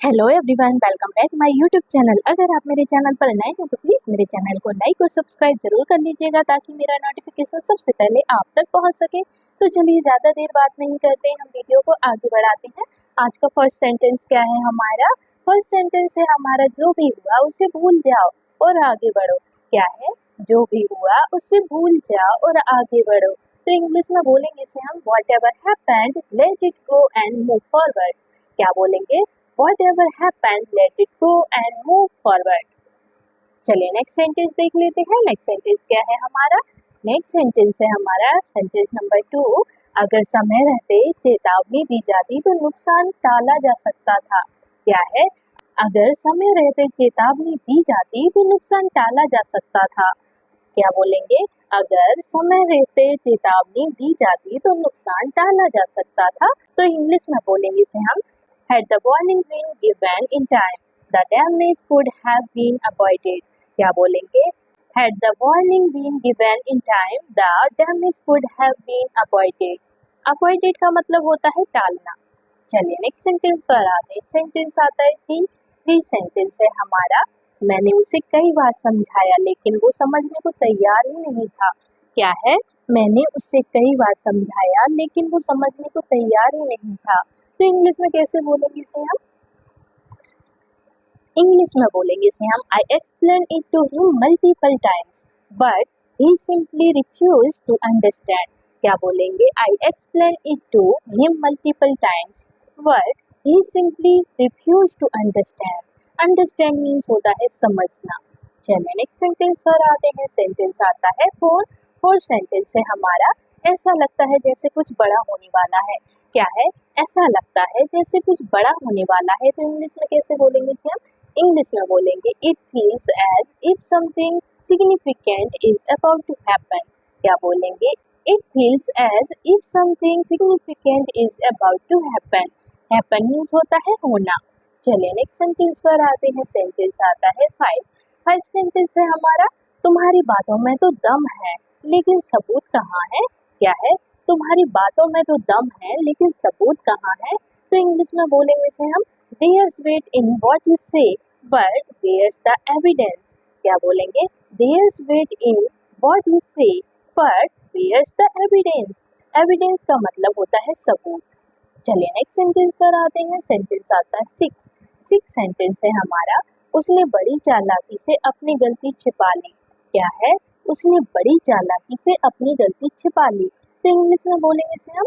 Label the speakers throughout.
Speaker 1: Hello everyone, welcome back my YouTube channel. अगर आप मेरे चैनल पर नए हैं तो प्लीज़ मेरे चैनल को लाइक और सब्सक्राइब जरूर कर लीजिएगा ताकि मेरा नोटिफिकेशन सबसे पहले आप तक पहुंच सके। तो चलिए ज़्यादा देर बात नहीं करते, हम वीडियो को आगे बढ़ाते हैं। आज का फर्स्ट सेंटेंस क्या है हमारा? फर्स्ट सेंटेंस है हमारा, जो भी हुआ उसे भूल जाओ और आगे बढ़ो। क्या है? जो भी हुआ उसे भूल जाओ और आगे बढ़ो। तो इंग्लिश में बोलेंगे इसे हम whatever happened let it go and move forward. क्या बोलेंगे? Whatever happened, let it go and move forward. चलिए नेक्स्ट सेंटेंस देख लेते हैं। नेक्स्ट सेंटेंस क्या है हमारा? नेक्स्ट सेंटेंस है हमारा सेंटेंस नंबर 2। अगर समय रहते चेतावनी दी जाती तो नुकसान टाला जा सकता था। क्या है? अगर समय रहते चेतावनी दी जाती तो नुकसान टाला जा सकता था। क्या बोलेंगे? अगर समय रहते चेतावनी दी जाती तो नुकसान टाला जा सकता था। तो इंग्लिश में बोलेंगे इसे हम Had the warning been given in time, the damage could have been avoided. क्या बोलेंगे? Had the warning been given in time, the damage could have been avoided. Avoided का मतलब होता है टालना। चलिए नेक्स्ट सेंटेंस पर आते हैं। सेंटेंस आता है थ्री सेंटेंस है हमारा। मैंने उसे कई बार समझाया लेकिन वो समझने को तैयार ही नहीं था। क्या है? मैंने उसे कई बार समझाया लेकिन वो समझने को तैयार ही नहीं था। तो इंग्लिश में कैसे बोलेंगे इसे हम? इंग्लिश में बोलेंगे इसे हम I explain it to him multiple times but he simply refuse to understand. क्या बोलेंगे? I explain it to him multiple times but he simply refuse to understand. Understand means होता है समझना। चलिए नेक्स्ट सेंटेंस पर आते हैं। सेंटेंस आता है फोर सेंटेंस है हमारा। ऐसा लगता है जैसे कुछ बड़ा होने वाला है। क्या है? ऐसा लगता है जैसे कुछ बड़ा होने वाला है। तो इंग्लिश में कैसे बोलेंगे इसे हम? इंग्लिश में बोलेंगे it feels as if something significant is about to happen. क्या बोलेंगे? It feels as if something significant is about to happen. Happen means होता है होना। चलिए नेक्स्ट सेंटेंस पर आते हैं। सेंटेंस आता है फाइव सेंटेंस है हमारा। तुम्हारी बातों में तो दम है लेकिन सबूत कहाँ है? क्या है? तुम्हारी बातों में तो दम है लेकिन सबूत कहाँ है? तो इंग्लिश में बोलेंगे इसे हम there's weight in what you say but where's the evidence. क्या बोलेंगे? There's weight in what you say but where's the evidence. Evidence का मतलब होता है सबूत। चलिए नेक्स्ट सेंटेंस पर आते हैं। सेंटेंस आता है सिक्स सेंटेंस है हमारा। उसने बड़ी चालाकी से अपनी गलती छिपा ली। क्या है? उसने बड़ी चालाकी से अपनी गलती छिपा ली। तो इंग्लिश में बोलेंगे इसे हम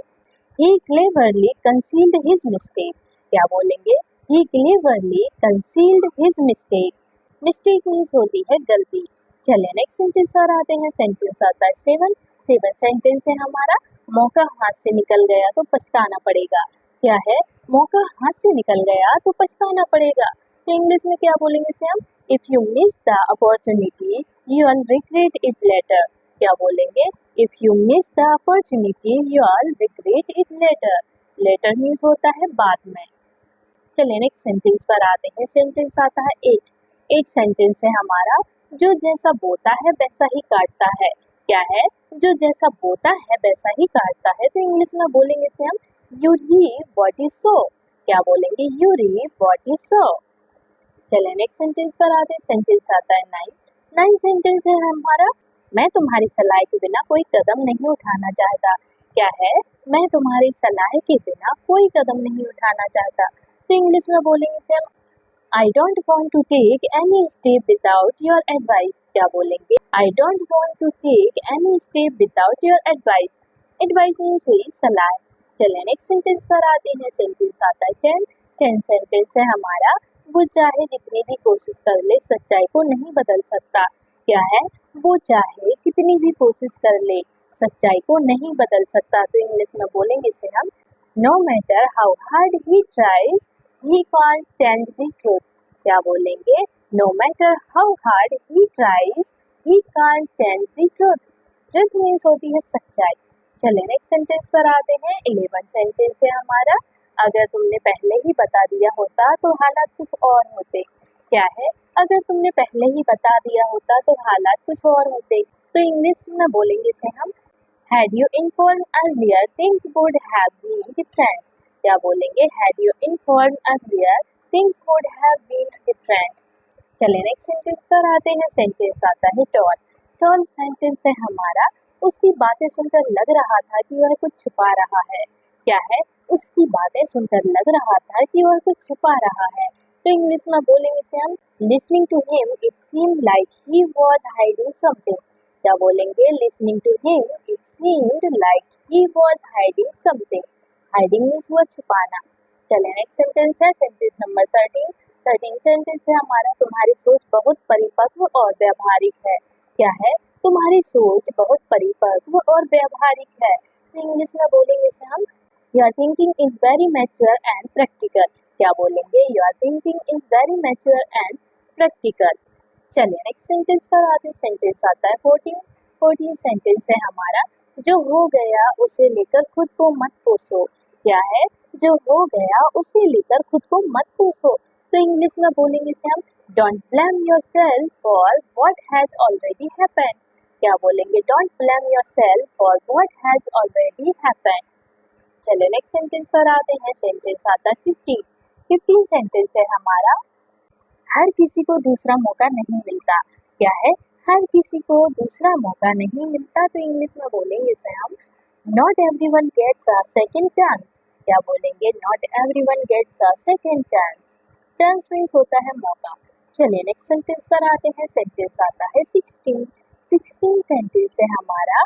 Speaker 1: he cleverly concealed his mistake। क्या बोलेंगे? he cleverly concealed his mistake। Mistake means होती है गलती। चलिए नेक्स्ट सेंटेंस पर आते हैं। सेंटेंस आता है सेवन सेंटेंस है हमारा। मौका हाथ से निकल गया तो पछताना पड़ेगा। क्या है? मौका हाथ से निकल गया तो पछताना पड़ेगा। तो इंग्लिश में क्या बोलेंगे इसे हम? If you miss the opportunity you will regret it later. क्या बोलेंगे? If you miss the opportunity you will regret it later. Later means होता है बाद में। चलिए नेक्स्ट सेंटेंस पर आते हैं। सेंटेंस आता है एट सेंटेंस है हमारा। जो जैसा बोता है वैसा ही काटता है। क्या है? जो जैसा बोता है वैसा ही काटता है। तो इंग्लिश में बोलेंगे इसे हम you reap what you sow. क्या बोलेंगे? You reap what you sow. चलिए नेक्स्ट सेंटेंस पर आते हैं। सेंटेंस आता है नाइन सेंटेंस है हमारा। मैं तुम्हारी सलाह के बिना कोई कदम नहीं उठाना चाहता। क्या है? मैं तुम्हारी सलाह के बिना कोई कदम नहीं उठाना चाहता। तो इंग्लिश में बोलेंगे इसे हम I don't want to take any step without your advice. क्या बोलेंगे? I don't want to take any step without your advice. Advice means हुई सलाह। चलिए नेक्स्ट सेंटेंस पर आते हैं। सेंटेंस आता है टेन सेंटेंस है हमारा। वो चाहे जितनी भी कोशिश कर ले सच्चाई को नहीं बदल सकता। क्या है? वो चाहे कितनी भी कोशिश कर ले सच्चाई को नहीं बदल सकता। तो इंग्लिश में बोलेंगे इसे हम no matter how hard he tries he can't change the truth. क्या बोलेंगे? No matter how hard he tries he can't change the truth. Truth means होती है सच्चाई। चलिए नेक्स्ट सेंटेंस पर आते हैं। 11 सेंटेंस है हमारा। अगर तुमने पहले ही बता दिया होता तो हालात कुछ और होते। क्या है? अगर तुमने पहले ही बता दिया होता तो हालात कुछ और होते। तो इंग्लिश में बोलेंगे इसे हम had you informed earlier things would have been different। क्या बोलेंगे? had you informed earlier things would have been different. चलिए नेक्स्ट सेंटेंस पर आते हैं। सेंटेंस आता है टॉल। टॉल सेंटेंस है हमारा, उसकी बातें सुनकर लग रहा था कि वह कुछ छुपा रहा है। क्या है? उसकी बातें सुनकर लग रहा था कि वह कुछ छुपा रहा है। तो इंग्लिश में बोलेंगे इसे हम listening to him it seemed like he was hiding something. क्या बोलेंगे? Listening to him it seemed like he was hiding something. Hiding means वो छुपाना। चलिए नेक्स्ट सेंटेंस है सेंटेंस नंबर 13 सेंटेंस है हमारा, तुम्हारी सोच बहुत परिपक्व और व्यावहारिक है। क्या है? तुम्हारी सोच बहुत परिपक्व और व्यावहारिक है। तो इंग्लिश में बोलेंगे इसे हम your thinking is very mature and practical. क्या बोलेंगे? Your thinking is very mature and practical. चलिए नेक्स्ट सेंटेंस पर आते हैं। सेंटेंस आता है 14 सेंटेंस है हमारा, जो हो गया उसे लेकर खुद को मत कोसो। क्या है? जो हो गया उसे लेकर खुद को मत कोसो। तो इंग्लिश में बोलेंगे इसे हम don't blame yourself for what has already happened. क्या बोलेंगे? Don't blame yourself for what has already happened. चलिए नेक्स्ट सेंटेंस पर आते हैं। सेंटेंस आता है 15 सेंटेंस है हमारा, हर किसी को दूसरा मौका नहीं मिलता। क्या है? हर किसी को दूसरा मौका नहीं मिलता। तो इंग्लिश में बोलेंगे इसे हम not everyone gets a second chance. क्या बोलेंगे? Not everyone gets a second chance. Chance means होता है मौका। चलिए नेक्स्ट सेंटेंस पर आते हैं। सेंटेंस आता है 16 सेंटेंस है हमारा,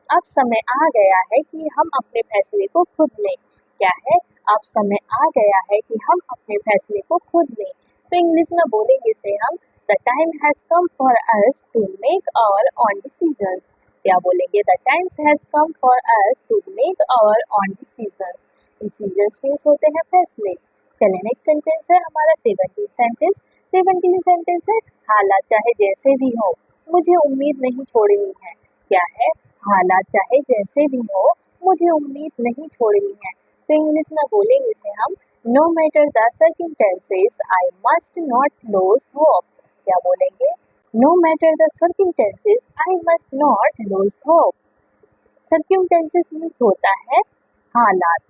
Speaker 1: अब समय आ गया है कि हम अपने फैसले को खुद लें। क्या है? अब समय आ गया है कि हम अपने फैसले को खुद लें। तो इंग्लिश में बोलेंगे इसे हम the time has come for us to make our own decisions. क्या बोलेंगे? The times has come for us to make our own decisions. Decisions means होते हैं फैसले। चलिए नेक्स्ट सेंटेंस है हमारा 17 सेंटेंस है, हालात चाहे जैसे भी हो मुझे उम्मीद नहीं छोड़नी है। क्या है? हालात चाहे जैसे भी हो मुझे उम्मीद नहीं छोड़नी है। तो इंग्लिश में बोलेंगे इसे हम no matter the circumstances I must not lose hope. क्या बोलेंगे? No matter the circumstances I must not lose hope. Circumstances means होता है हालात,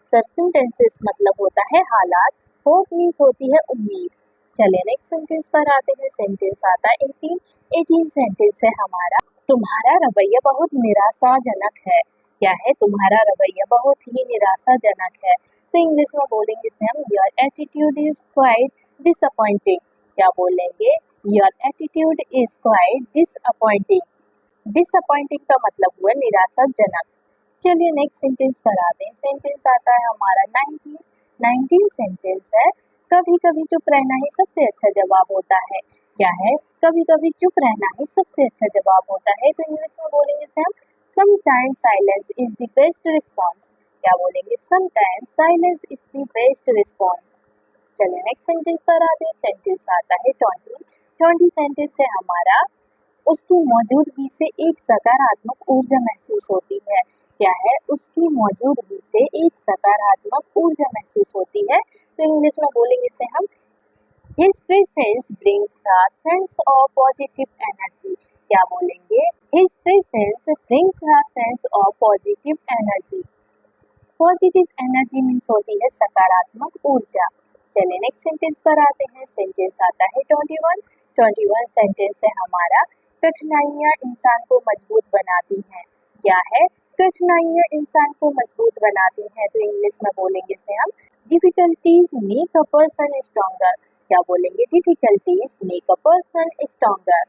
Speaker 1: सर्कमस्टेंसेस मतलब होता है हालात, होप मीन्स होती है उम्मीद। चलिए नेक्स्ट सेंटेंस पर आते हैं। सेंटेंस आता है 18 सेंटेंस है हमारा, तुम्हारा रवैया बहुत निराशाजनक है। क्या है? तुम्हारा रवैया बहुत ही निराशाजनक है। तो इंग्लिश में बोलेंगे इसे हम your attitude is quite disappointing. क्या बोलेंगे? Your attitude is quite disappointing. Disappointing का मतलब हुआ निराशाजनक। चलिए नेक्स्ट सेंटेंस पर आते हैं। सेंटेंस आता है हमारा 19 सेंटेंस है, कभी कभी चुप रहना ही सबसे अच्छा जवाब होता है। क्या है? कभी कभी चुप रहना ही सबसे अच्छा जवाब होता है। तो इंग्लिश में बोलेंगे इसे हम sometimes silence is the best response. क्या बोलेंगे? Sometimes silence is the best response. चलिए नेक्स्ट सेंटेंस पर आते हैं। सेंटेंस आता है 20 सेंटेंस है हमारा, उसकी मौजूदगी से एक सकारात्मक ऊर्जा महसूस होती है। क्या है? उसकी मौजूदगी से एक सकारात्मक ऊर्जा महसूस होती है। तो इंग्लिश में बोलेंगे इसे हम His presence brings a sense of positive energy. क्या बोलेंगे? His presence brings a sense of positive energy. Positive energy means होती है सकारात्मक ऊर्जा। चलिए नेक्स्ट सेंटेंस पर आते हैं। सेंटेंस आता है 21 सेंटेंस है हमारा, कठिनाइयाँ इंसान को मजबूत बनाती हैं। क्या है? कठिनाइयाँ इंसान को मजबूत बनाती हैं। तो इंग्लिश में बोलेंगे इसे हम difficulties make a person stronger. क्या बोलेंगे? Difficulties make a person stronger.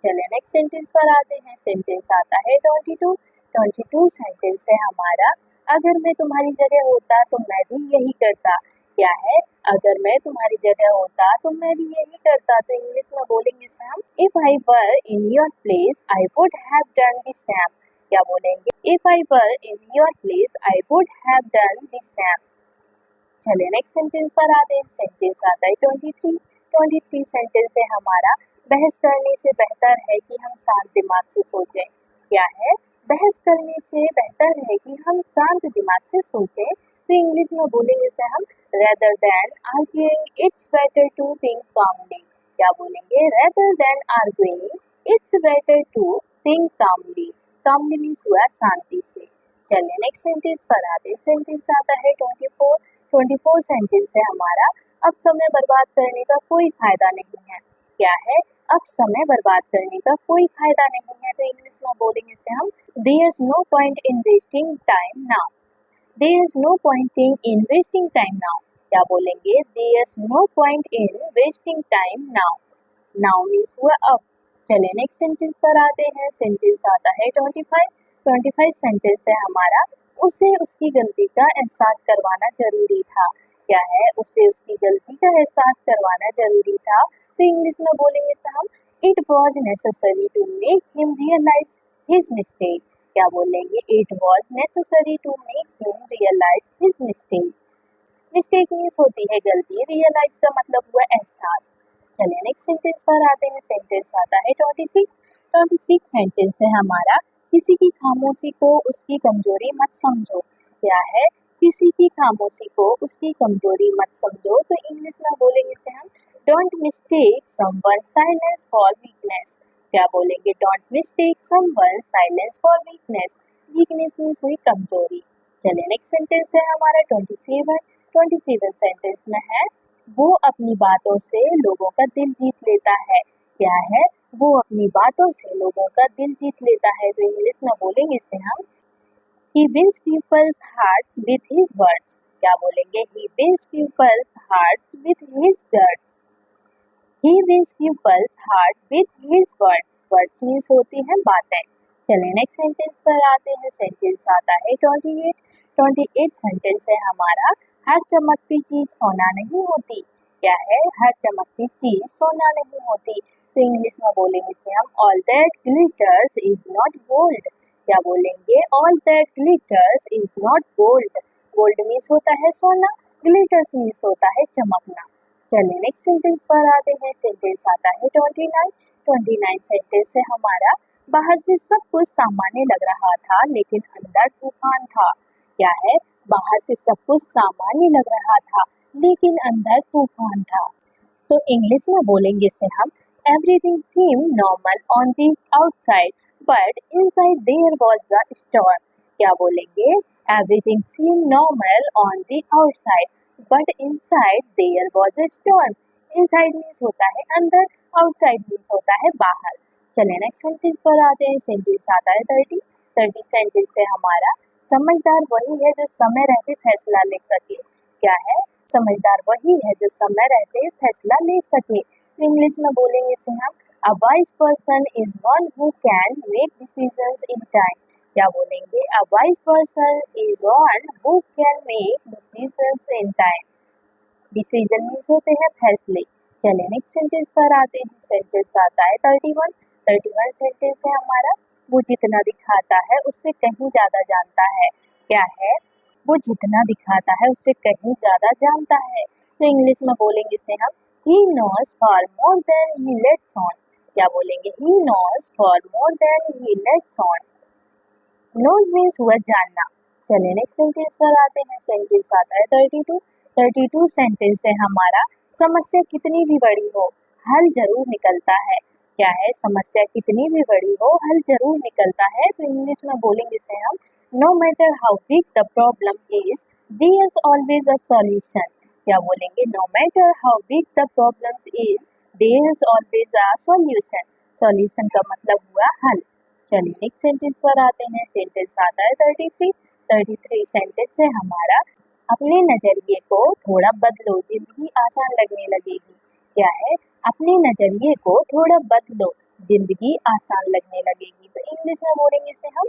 Speaker 1: चलिए नेक्स्ट सेंटेंस पर आते हैं। सेंटेंस आता है 22 सेंटेंस है हमारा, अगर मैं तुम्हारी जगह होता तो मैं भी यही करता। क्या है? अगर मैं तुम्हारी जगह होता तो मैं भी यही करता। तो इंग्लिश में बोलेंगे Sam if I were in your place I would have done the same. क्या बोलेंगे? If I were in your place I would have done the same. चलिए नेक्स्ट सेंटेंस पर आते हैं। सेंटेंस आता है 23 सेंटेंस है हमारा, बहस करने से बेहतर है कि हम शांत दिमाग से सोचें। क्या है? बहस करने से बेहतर है कि हम शांत दिमाग से सोचें। तो इंग्लिश में बोलेंगे इसे हम rather than arguing it's better to think calmly। क्या बोलेंगे? rather than arguing it's better to think calmly। calmly means हुआ शांति से। चलिए नेक्स्ट सेंटेंस पर आते हैं। सेंटेंस आता है 24 सेंटेंस है हमारा, अब समय बर्बाद करने का कोई फायदा नहीं है। क्या है? अब समय बर्बाद करने का कोई फायदा नहीं है। तो इंग्लिश में बोलेंगे इसे हम there is no point in wasting time now. There is no point in wasting time now. क्या बोलेंगे? There is no point in wasting time now. Now means हुआ अब। चलिए नेक्स्ट सेंटेंस पर आते हैं। सेंटेंस आता है 25 सेंटेंस है हमारा। उसे उसकी गलती का एहसास करवाना जरूरी था। क्या है? उसे उसकी गलती का एहसास करवाना जरूरी था। तो इंग्लिश में बोलेंगे इसे हम it was necessary to make him realise his mistake. क्या बोलेंगे? It was necessary to make him realise his mistake. Mistake means होती है गलती, रियलाइज का मतलब हुआ एहसास। चलिए नेक्स्ट सेंटेंस पर आते हैं। सेंटेंस आता है 26 सेंटेंस है हमारा। किसी की खामोशी को उसकी कमजोरी मत समझो। क्या है? किसी की खामोशी को उसकी कमजोरी मत समझो। तो इंग्लिश में बोलेंगे इसे हम don't mistake someone silence for weakness. क्या बोलेंगे? Don't mistake someone silence for weakness. Weakness means हुई कमजोरी। चलिए नेक्स्ट सेंटेंस है हमारा 27 सेंटेंस में है वो अपनी बातों से लोगों का दिल जीत लेता है। क्या है? वो अपनी बातों से लोगों का दिल जीत लेता है। तो इंग्लिश में बोलेंगे इसे हम he wins people's hearts with his words। क्या बोलेंगे? he wins people's hearts with his words। he wins people's heart with his words। words means होती है बातें। चलिए नेक्स्ट सेंटेंस पर आते हैं। सेंटेंस आता है 28 सेंटेंस है हमारा। हर चमकती चीज सोना नहीं होती। क्या है? हर चमकती चीज सोना नहीं होती। तो इंग्लिश में बोलेंगे इसे हम all that glitters is not gold. क्या बोलेंगे? All that glitters is not gold. Gold means होता है सोना, ग्लिटर्स मीन्स होता है चमकना। चलिए नेक्स्ट सेंटेंस पर आते हैं। सेंटेंस आता है 29 सेंटेंस है हमारा। बाहर से सब कुछ सामान्य लग रहा था लेकिन अंदर तूफान था। क्या है? बाहर से सब कुछ सामान्य लग रहा था लेकिन अंदर तूफान था। तो इंग्लिश में बोलेंगे इसे हम everything seem normal on the outside but inside there was a storm. क्या बोलेंगे? Everything seem normal on the outside but inside there was a storm. Inside means होता है अंदर, आउटसाइड मीन्स होता है बाहर। चलिए नेक्स्ट सेंटेंस पर आते हैं। सेंटेंस आता है 30 सेंटेंस है हमारा। समझदार वही है जो समय रहते फैसला ले सके। क्या है? समझदार वही है जो समय रहते फैसला ले सके। इंग्लिश में बोलेंगे इसे हम a wise person is one who can make decisions in time. क्या बोलेंगे? A wise person is one who can make decisions in time. Decision means होते हैं फैसले। चलिए नेक्स्ट सेंटेंस पर आते हैं। सेंटेंस आता है 31 सेंटेंस है हमारा। वो जितना दिखाता है उससे कहीं ज्यादा जानता है। क्या है? वो जितना दिखाता है उससे कहीं ज्यादा जानता है। तो इंग्लिश में बोलेंगे इसे हम he knows far more than he lets on। क्या बोलेंगे? he knows far more than he lets on। knows means हुआ जानना। चलिए नेक्स्ट सेंटेंस पर आते हैं। सेंटेंस आता है 32 सेंटेंस है हमारा। समस्या कितनी भी बड़ी हो हल जरूर निकलता है। क्या है? समस्या कितनी भी बड़ी हो हल जरूर निकलता है। तो इंग्लिश में बोलेंगे इसे हम no matter how big the problem is there is always a solution. क्या बोलेंगे? No matter how big the problem is there is always a solution. Solution का मतलब हुआ हल। चलिए नेक्स्ट सेंटेंस पर आते हैं। सेंटेंस आता है 33 सेंटेंस है हमारा। अपने नजरिए को थोड़ा बदलो जिंदगी आसान लगने लगेगी। क्या है? अपने नजरिए को थोड़ा बदलो जिंदगी आसान लगने लगेगी। तो इंग्लिश में बोलेंगे इसे हम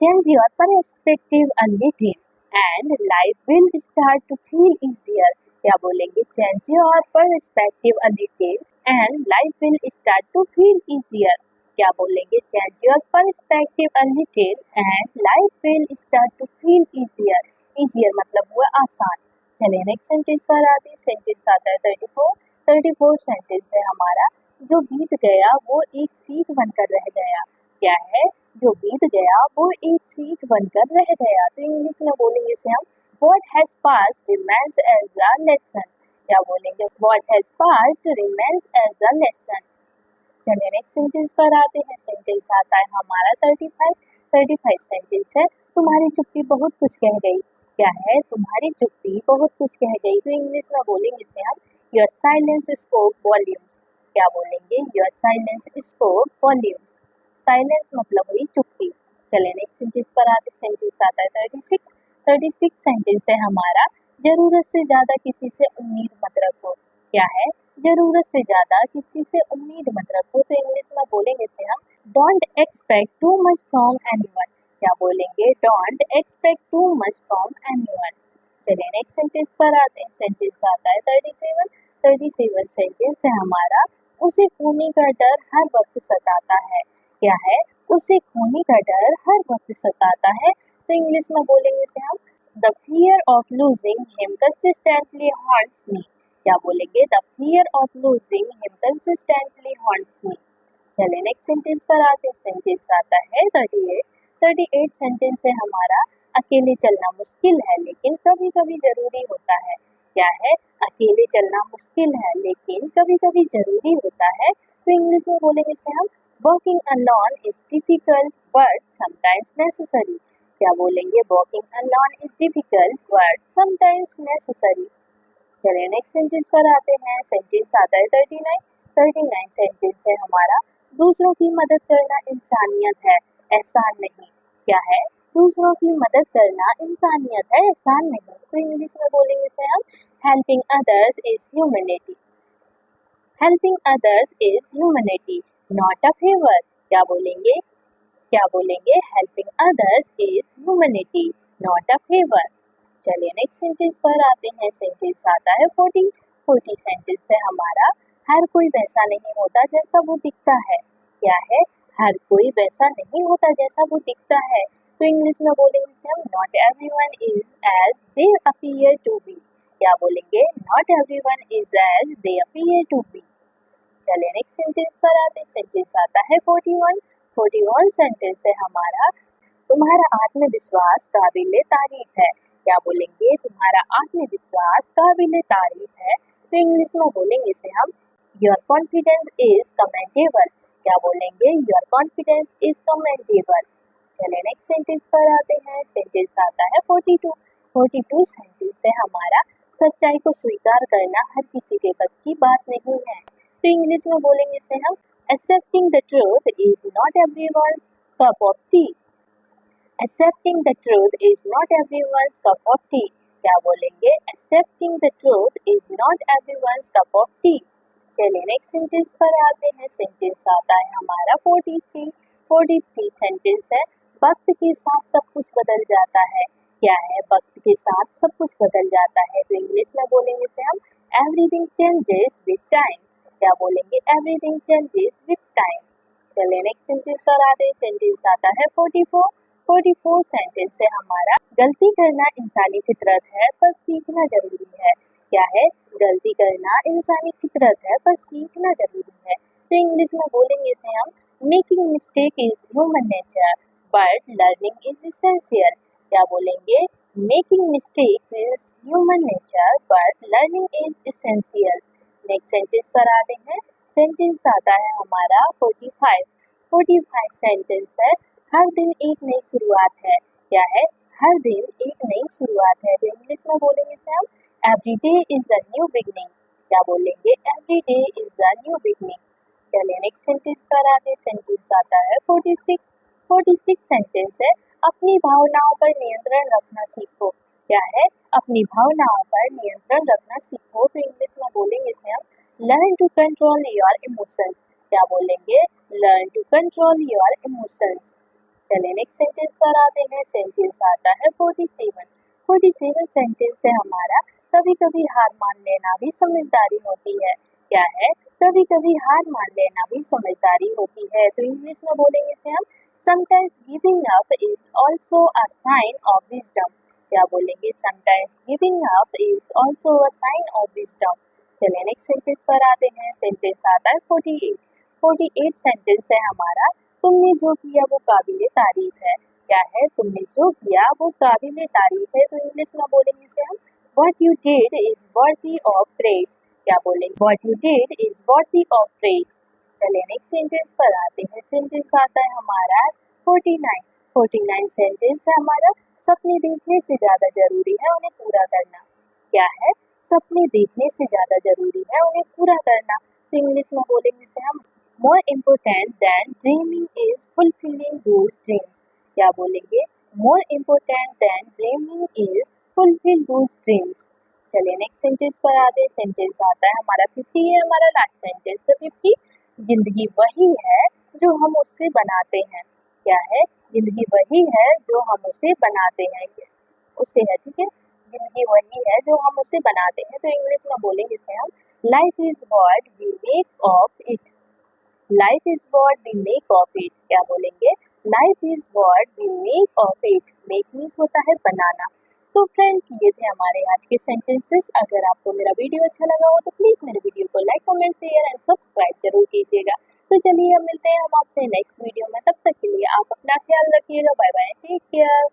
Speaker 1: change your perspective a little and life will start to feel easier. क्या बोलेंगे? Change your perspective a little and life will start to feel easier. क्या बोलेंगे? Change your perspective a little and life will start to feel easier. Easier मतलब हुआ आसान। चलिए next sentence पर आते हैं। सेंटेंस आता है 34 सेंटेंस है हमारा। जो बीत गया वो एक सीख बनकर रह गया। क्या है? जो बीत गया वो एक सीख बनकर रह गया। तो इंग्लिश में बोलेंगे इसे हम what has passed remains as a lesson. क्या बोलेंगे? What has passed remains as a lesson. चलिए नेक्स्ट सेंटेंस पर आते हैं। सेंटेंस आता है हमारा 35 सेंटेंस है। तुम्हारी चुप्पी बहुत कुछ कह गई। क्या है? तुम्हारी चुप्पी बहुत कुछ कह गई। तो इंग्लिश में बोलेंगे इसे हम योर साइलेंस स्पोक वॉल्यूम्स। क्या बोलेंगे? Your silence spoke volumes. Silence मतलब हुई चुप्पी। चलिए नेक्स्ट सेंटेंस पर आते। सेंटेंस आता है 36। 36 सेंटेंस है हमारा, जरूरत से ज्यादा किसी से उम्मीद मत रखो। क्या है? जरूरत से ज्यादा किसी से उम्मीद मत रखो। तो इंग्लिश में बोलेंगे इसे हम don't expect too much from anyone. क्या बोलेंगे? Don't expect too much from anyone. चलिए नेक्स्ट सेंटेंस पर आते हैं। सेंटेंस आता है 37। 37 सेंटेंस है हमारा, उसे खोने का डर हर वक्त सताता है। क्या है? उसे खोने का डर हर वक्त सताता है। तो इंग्लिश में बोलेंगे इसे हम the fear of losing him consistently haunts me. क्या बोलेंगे? The fear of losing him consistently haunts me. चलिए नेक्स्ट सेंटेंस पर आते हैं। सेंटेंस आता है 38। 38 सेंटेंस है हमारा, अकेले चलना मुश्किल है लेकिन कभी कभी जरूरी होता है। क्या है? अकेले चलना मुश्किल है लेकिन कभी कभी जरूरी होता है। तो इंग्लिश में बोलेंगे इसे हम walking alone is difficult but sometimes necessary. क्या बोलेंगे? Walking alone is difficult but sometimes necessary. चलिए नेक्स्ट सेंटेंस पर आते हैं। सेंटेंस आता है 39। 39 सेंटेंस है हमारा, दूसरों की मदद करना इंसानियत है, एहसान नहीं। क्या है? दूसरों की मदद करना इंसानियत है, एहसान नहीं। तो इंग्लिश में बोलेंगे इसे हम helping others is humanity. Helping others is humanity not a favour. क्या बोलेंगे? क्या बोलेंगे? Helping others is humanity not a favour. चलिए नेक्स्ट सेंटेंस पर आते हैं। सेंटेंस आता है 40। 40 सेंटेंस है हमारा, हर कोई वैसा नहीं होता जैसा वो दिखता है। क्या है? हर कोई वैसा नहीं होता जैसा वो दिखता है। तो इंग्लिश में बोलेंगे इसे हम not everyone is as they appear to be. क्या बोलेंगे? Not everyone is as they appear to be. चलिए नेक्स्ट सेंटेंस पर आते हैं। सेंटेंस आता है 41। 41 सेंटेंस है हमारा, तुम्हारा आत्मविश्वास काबिले तारीफ है। क्या बोलेंगे? तुम्हारा आत्मविश्वास काबिले तारीफ है। तो इंग्लिश में बोलेंगे इसे हम योर कॉन्फिडेंस इज कमेंटेबल। क्या बोलेंगे? Your confidence is commendable. चलिए नेक्स्ट सेंटेंस पर आते हैं। सेंटेंस आता है 42। 42 सेंटेंस है हमारा, सच्चाई को स्वीकार करना हर किसी के बस की बात नहीं है। तो इंग्लिश में बोलेंगे इसे हम accepting the truth is not everyone's cup of T. Accepting the truth is not everyone's cup of T. क्या बोलेंगे? Accepting the truth is not everyone's cup of T. चलिए नेक्स्ट सेंटेंस पर आते हैं। सेंटेंस आता है हमारा 43। 43 सेंटेंस है, वक्त के साथ सब कुछ बदल जाता है। क्या है? वक्त के साथ सब कुछ बदल जाता है। तो इंग्लिश में बोलेंगे इसे हम एवरीथिंग चेंजेस विद टाइम। क्या बोलेंगे? Everything changes with time. चलिए नेक्स्ट सेंटेंस पर आते हैं। सेंटेंस आता है 44। 44 सेंटेंस है हमारा, गलती करना इंसानी फितरत है पर सीखना जरूरी है। क्या है? गलती करना इंसानी फितरत है पर सीखना जरूरी है। तो इंग्लिश में बोलेंगे इसे हम making mistake is human nature but learning is essential. क्या बोलेंगे? Making mistakes is human nature but learning is essential. Next sentence पर आते हैं। सेंटेंस आता है हमारा 45। 45 सेंटेंस है, हर दिन एक नई शुरुआत है। क्या है? हर दिन एक नई शुरुआत है। तो इंग्लिश में बोलेंगे इसे हम every day is a new beginning. क्या बोलेंगे? Every day is a new beginning. चलिए नेक्स्ट सेंटेंस पर आते हैं। सेंटेंस आता है 46। 46 सेंटेंस है, अपनी भावनाओं पर नियंत्रण रखना सीखो। क्या है? अपनी भावनाओं पर नियंत्रण रखना सीखो। तो इंग्लिश में बोलेंगे इसे हम learn to control your emotions. क्या बोलेंगे? Learn to control your emotions. चलिए नेक्स्ट सेंटेंस पर आते हैं। सेंटेंस आता है 47। 47 सेंटेंस है हमारा, कभी कभी हार मान लेना भी समझदारी होती है। क्या है? कभी कभी हार मान लेना भी समझदारी होती है। तो इंग्लिश में बोलेंगे इसे हम sometimes giving up is also a sign of wisdom. क्या बोलेंगे? Sometimes giving up is also a sign of wisdom. चलिए नेक्स्ट सेंटेंस पर आते हैं। सेंटेंस आता है 48। 48 सेंटेंस है हमारा, तुमने जो किया वो काबिले तारीफ है। क्या है? तुमने जो किया वो काबिले तारीफ है। तो इंग्लिश में बोलेंगे इसे हम what you did is worthy of praise. क्या बोलेंगे? What you did is worthy of praise. चलिए नेक्स्ट सेंटेंस पर आते हैं। सेंटेंस आता है हमारा 49। 49 सेंटेंस है हमारा, सपने देखने से ज्यादा जरूरी है उन्हें पूरा करना। क्या है, सपने देखने से ज़्यादा जरूरी है उन्हें पूरा करना। तो इंग्लिश में बोलेंगे इसे हम more important then dreaming is fulfilling those dreams. क्या बोलेंगे, more important then dreaming is fulfil those dreams. चलिए नेक्स्ट सेंटेंस पर आते हैं। सेंटेंस आता है हमारा 50 है, हमारा लास्ट सेंटेंस है 50। जिंदगी वही है जो हम उससे बनाते हैं। क्या है, जिंदगी वही है जो हम उसे बनाते हैं, उसे है, ठीक है। जिंदगी वही है जो हम उसे बनाते हैं। तो इंग्लिश में बोलेंगे इसे हम life is what we make of it. Life is what we make of it. क्या बोलेंगे, life is what we make of it. Make means होता है बनाना। तो फ्रेंड्स ये थे हमारे आज के सेंटेंसेस। अगर आपको मेरा वीडियो अच्छा लगा हो तो प्लीज मेरे वीडियो को like comment share and subscribe जरूर कीजिएगा। तो चलिए अब मिलते हैं हम आपसे नेक्स्ट वीडियो में। तब तक के लिए आप अपना ख्याल रखिएगा। Bye bye, take care.